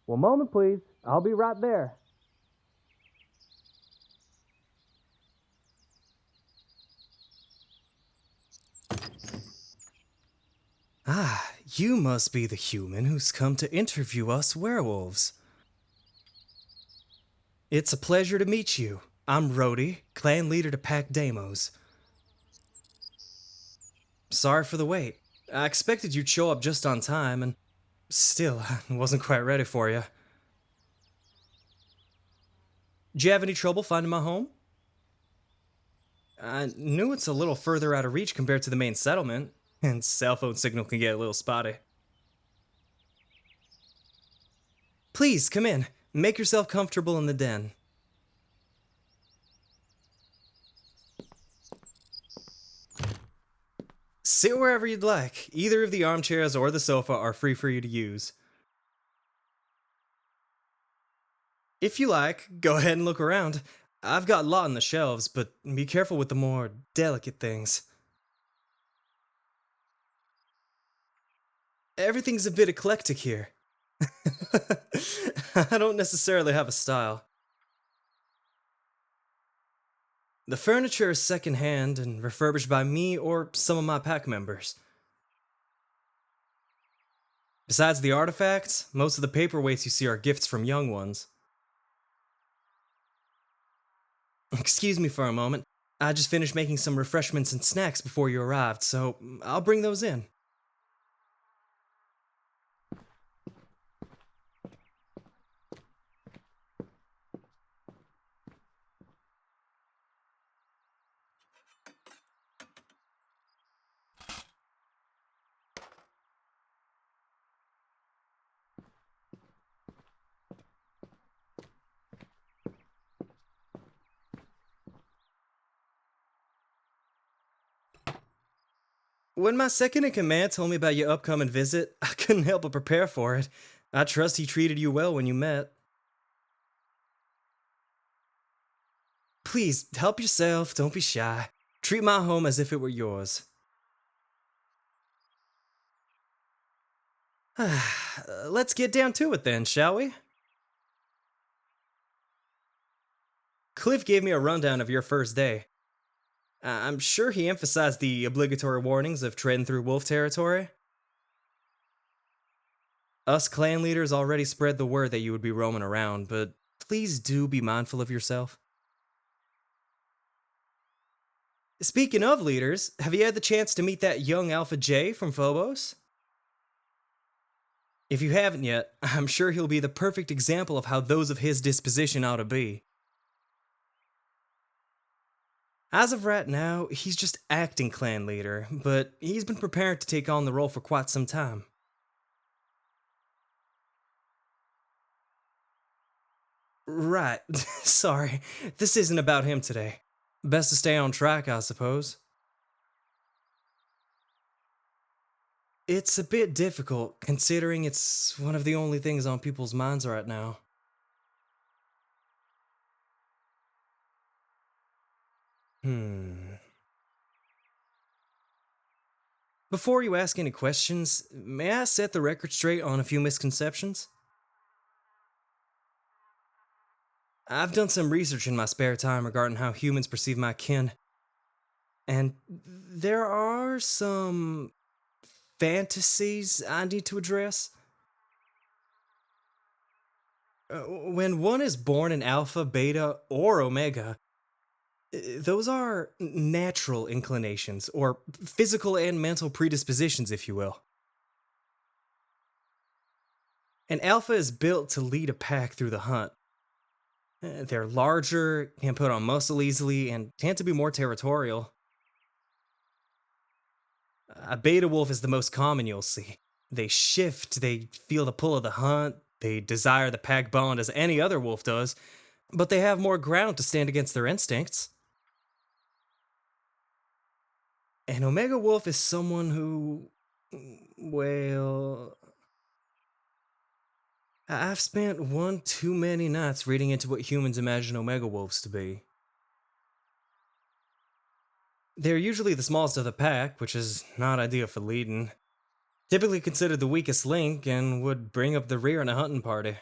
One moment, please. I'll be right there. Ah, you must be the human who's come to interview us werewolves. It's a pleasure to meet you. I'm Rody, clan leader to Pack Demos. Sorry for the wait. I expected you'd show up just on time, and still, I wasn't quite ready for you. Did you have any trouble finding my home? I knew it's a little further out of reach compared to the main settlement, and cell phone signal can get a little spotty. Please, come in. Make yourself comfortable in the den. Sit wherever you'd like. Either of the armchairs or the sofa are free for you to use. If you like, go ahead and look around. I've got a lot on the shelves, but be careful with the more delicate things. Everything's a bit eclectic here. I don't necessarily have a style. The furniture is secondhand and refurbished by me or some of my pack members. Besides the artifacts, most of the paperweights you see are gifts from young ones. Excuse me for a moment. I just finished making some refreshments and snacks before you arrived, so I'll bring those in. When my second in command told me about your upcoming visit, I couldn't help but prepare for it. I trust he treated you well when you met. Please, help yourself, don't be shy. Treat my home as if it were yours. Let's get down to it then, shall we? Cliff gave me a rundown of your first day. I'm sure he emphasized the obligatory warnings of treading through wolf territory. Us clan leaders already spread the word that you would be roaming around, but please do be mindful of yourself. Speaking of leaders, have you had the chance to meet that young Alpha J from Phobos? If you haven't yet, I'm sure he'll be the perfect example of how those of his disposition ought to be. As of right now, he's just acting clan leader, but he's been preparing to take on the role for quite some time. Right, sorry, this isn't about him today. Best to stay on track, I suppose. It's a bit difficult, considering it's one of the only things on people's minds right now. Hmm. Before you ask any questions, may I set the record straight on a few misconceptions? I've done some research in my spare time regarding how humans perceive my kin, and there are some fantasies I need to address. When one is born in Alpha, Beta, or Omega, those are natural inclinations, or physical and mental predispositions, if you will. An Alpha is built to lead a pack through the hunt. They're larger, can put on muscle easily, and tend to be more territorial. A beta wolf is the most common you'll see. They shift, they feel the pull of the hunt, they desire the pack bond as any other wolf does, but they have more ground to stand against their instincts. An Omega wolf is someone who, well, I've spent one too many nights reading into what humans imagine Omega wolves to be. They're usually the smallest of the pack, which is not ideal for leading. Typically considered the weakest link and would bring up the rear in a hunting party.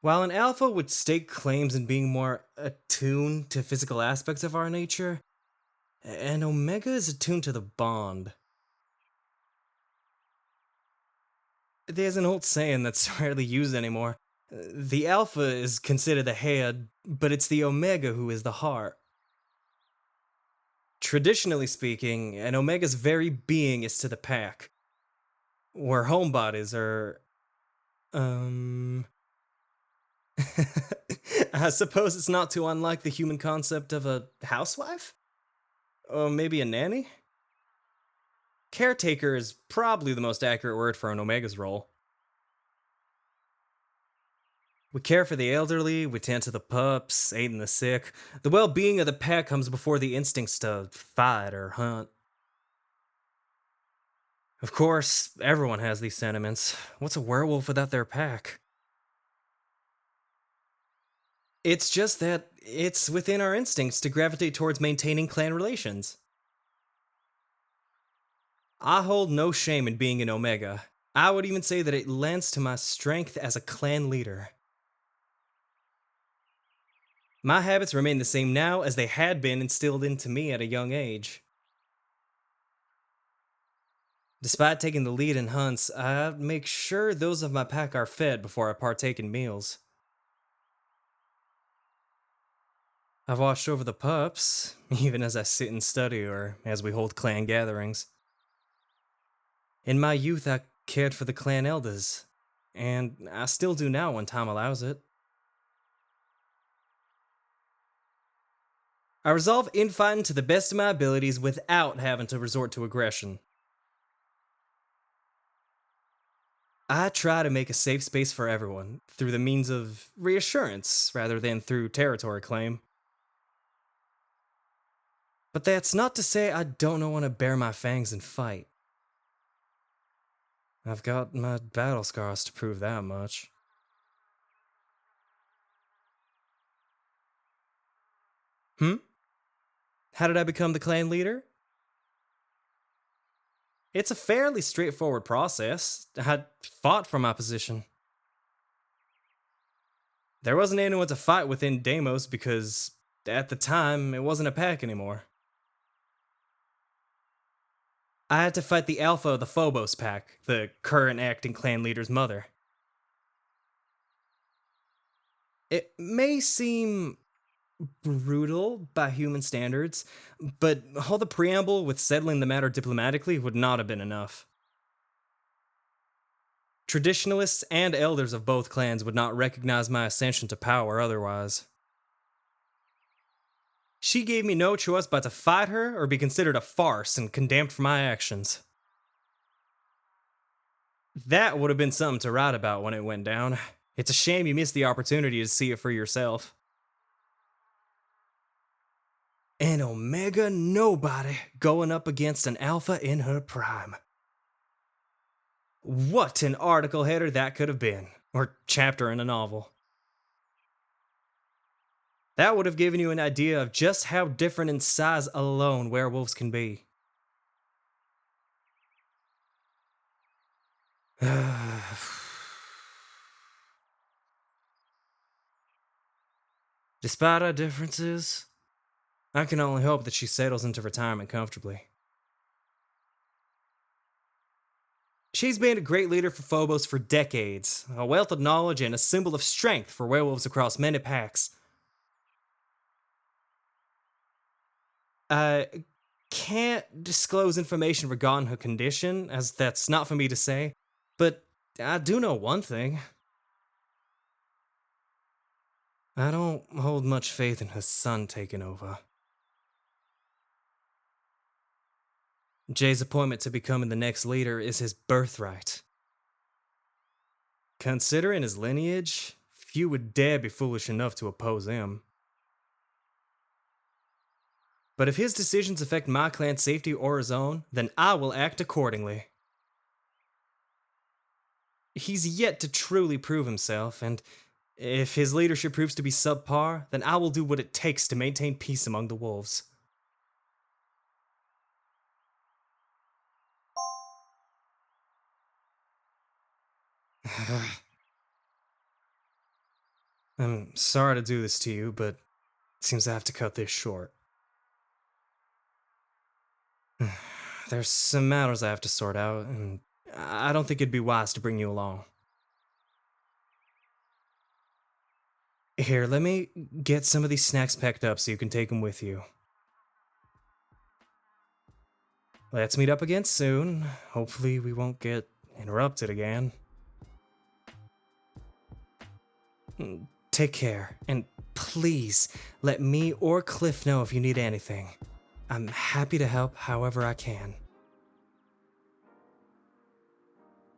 While an alpha would stake claims in being more attuned to physical aspects of our nature, an omega is attuned to the bond. There's an old saying that's rarely used anymore. The alpha is considered the head, but it's the omega who is the heart. Traditionally speaking, an omega's very being is to the pack, where homebodies are. Um. I suppose it's not too unlike the human concept of a housewife? Or maybe a nanny? Caretaker is probably the most accurate word for an omega's role. We care for the elderly, we tend to the pups, aid in the sick. The well being of the pack comes before the instincts to fight or hunt. Of course, everyone has these sentiments. What's a werewolf without their pack? It's just that it's within our instincts to gravitate towards maintaining clan relations. I hold no shame in being an Omega. I would even say that it lends to my strength as a clan leader. My habits remain the same now as they had been instilled into me at a young age. Despite taking the lead in hunts, I make sure those of my pack are fed before I partake in meals. I've watched over the pups, even as I sit and study or as we hold clan gatherings. In my youth, I cared for the clan elders, and I still do now when time allows it. I resolve infighting to the best of my abilities without having to resort to aggression. I try to make a safe space for everyone through the means of reassurance rather than through territory claim. But that's not to say I don't know when to bare my fangs and fight. I've got my battle scars to prove that much. Hmm? How did I become the clan leader? It's a fairly straightforward process. I fought for my position. There wasn't anyone to fight within Deimos because, at the time, it wasn't a pack anymore. I had to fight the Alpha of the Phobos pack, the current acting clan leader's mother. It may seem brutal by human standards, but all the preamble with settling the matter diplomatically would not have been enough. Traditionalists and elders of both clans would not recognize my ascension to power otherwise. She gave me no choice but to fight her or be considered a farce and condemned for my actions. That would have been something to write about when it went down. It's a shame you missed the opportunity to see it for yourself. An Omega nobody going up against an Alpha in her prime. What an article header that could have been, or chapter in a novel. That would have given you an idea of just how different in size alone werewolves can be. Despite our differences, I can only hope that she settles into retirement comfortably. She's been a great leader for Phobos for decades, a wealth of knowledge and a symbol of strength for werewolves across many packs. I can't disclose information regarding her condition, as that's not for me to say, but I do know one thing. I don't hold much faith in her son taking over. Jay's appointment to becoming the next leader is his birthright. Considering his lineage, few would dare be foolish enough to oppose him. But if his decisions affect my clan's safety or his own, then I will act accordingly. He's yet to truly prove himself, and if his leadership proves to be subpar, then I will do what it takes to maintain peace among the wolves. I'm sorry to do this to you, but it seems I have to cut this short. There's some matters I have to sort out, and I don't think it'd be wise to bring you along. Here, let me get some of these snacks packed up so you can take them with you. Let's meet up again soon. Hopefully, we won't get interrupted again. Take care, and please let me or Cliff know if you need anything. I'm happy to help however I can.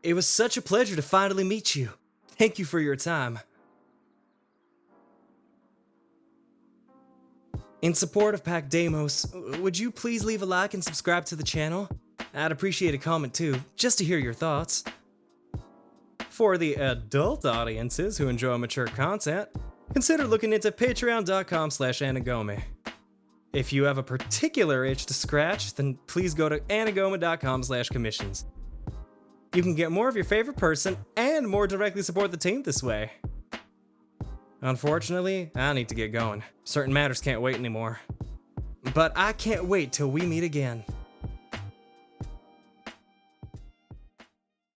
It was such a pleasure to finally meet you. Thank you for your time. In support of Pac Demos, would you please leave a like and subscribe to the channel? I'd appreciate a comment too, just to hear your thoughts. For the adult audiences who enjoy mature content, consider looking into patreon.com/Anigomi. If you have a particular itch to scratch, then please go to anigomi.com/commissions. You can get more of your favorite person and more directly support the team this way. Unfortunately, I need to get going. Certain matters can't wait anymore. But I can't wait till we meet again.